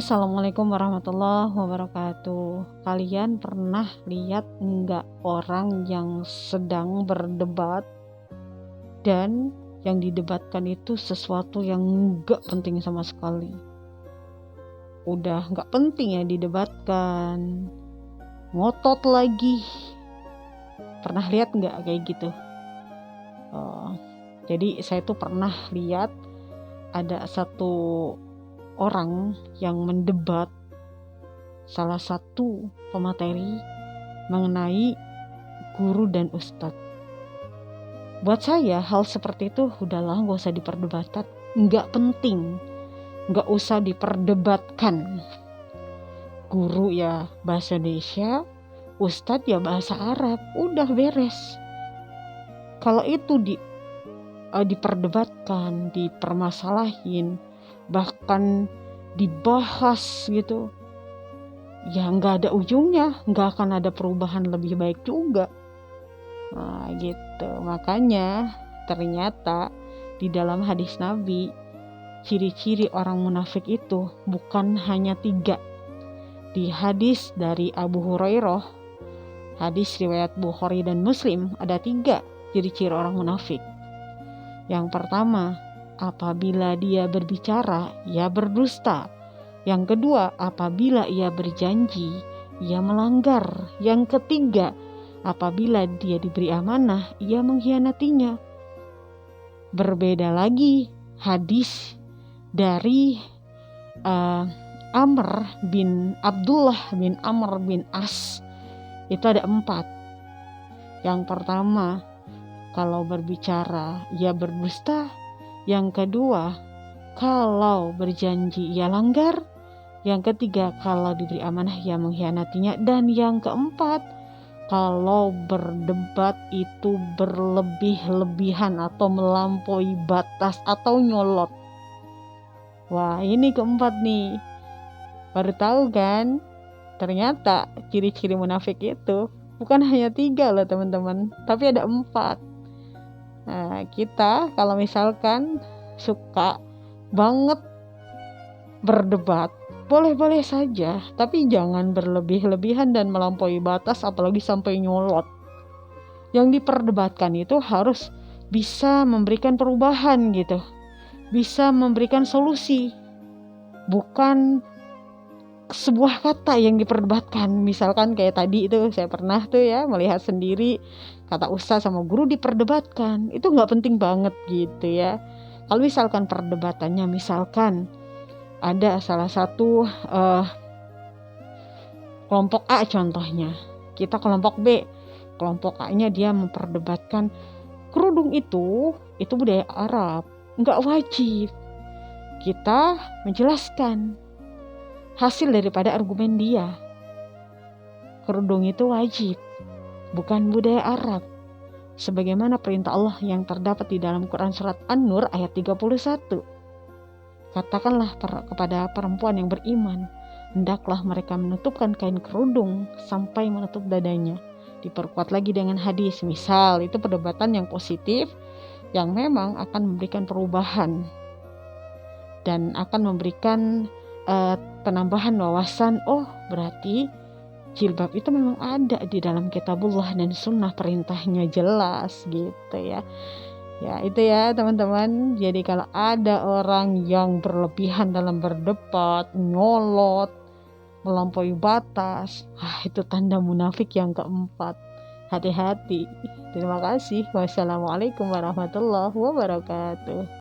Assalamualaikum warahmatullahi wabarakatuh. Kalian pernah lihat enggak orang yang sedang berdebat dan yang didebatkan itu sesuatu yang enggak penting sama sekali? Udah enggak penting ya didebatkan, ngotot lagi. Pernah lihat enggak kayak gitu? Jadi saya tuh pernah lihat ada satu orang yang mendebat salah satu pemateri mengenai guru dan ustadz. Buat saya hal seperti itu udahlah, gak usah diperdebatkan, gak penting, gak usah diperdebatkan. Guru ya bahasa Indonesia, ustadz ya bahasa Arab, udah beres. Kalau itu diperdebatkan, dipermasalahin, bahkan dibahas gitu, ya nggak ada ujungnya, nggak akan ada perubahan lebih baik juga. Nah gitu, makanya ternyata di dalam hadis Nabi, ciri-ciri orang munafik itu bukan hanya 3. Di hadis dari Abu Hurairah, hadis riwayat Bukhari dan Muslim, ada 3 ciri-ciri orang munafik. Yang pertama, apabila dia berbicara, ia berdusta. Yang kedua, apabila ia berjanji, ia melanggar. Yang ketiga, apabila dia diberi amanah, ia mengkhianatinya. Berbeda lagi hadis dari Amr bin Abdullah bin Amr bin As. Itu ada 4. Yang pertama, kalau berbicara ia berdusta. Yang kedua, kalau berjanji ia langgar. Yang ketiga, kalau diberi amanah ia mengkhianatinya. Dan yang keempat, kalau berdebat itu berlebih-lebihan atau melampaui batas atau nyolot. Wah, ini keempat nih. Baru tahu kan? Ternyata ciri-ciri munafik itu bukan hanya 3 loh teman-teman, tapi ada 4. Nah, kita kalau misalkan suka banget berdebat, boleh-boleh saja, tapi jangan berlebih-lebihan dan melampaui batas, apalagi sampai nyolot. Yang diperdebatkan itu harus bisa memberikan perubahan gitu, bisa memberikan solusi, bukan sebuah kata yang diperdebatkan. Misalkan kayak tadi itu saya pernah tuh ya melihat sendiri kata ustaz sama guru diperdebatkan, itu nggak penting banget gitu ya. Kalau misalkan perdebatannya, misalkan ada salah satu kelompok A contohnya, kita kelompok B. Kelompok A-nya dia memperdebatkan kerudung itu budaya Arab, nggak wajib. Kita menjelaskan hasil daripada argumen dia, kerudung itu wajib, bukan budaya Arab, sebagaimana perintah Allah yang terdapat di dalam Quran surat An-Nur ayat 31. Katakanlah kepada perempuan yang beriman, hendaklah mereka menutupkan kain kerudung sampai menutup dadanya. Diperkuat lagi dengan hadis. Misal itu perdebatan yang positif, yang memang akan memberikan perubahan dan akan memberikan penambahan wawasan. Oh, berarti jilbab itu memang ada di dalam kitabullah dan sunnah, perintahnya jelas gitu ya. Ya itu ya teman-teman. Jadi kalau ada orang yang berlebihan dalam berdebat, nyolot, melampaui batas, itu tanda munafik yang keempat. Hati-hati. Terima kasih. Wassalamualaikum warahmatullahi wabarakatuh.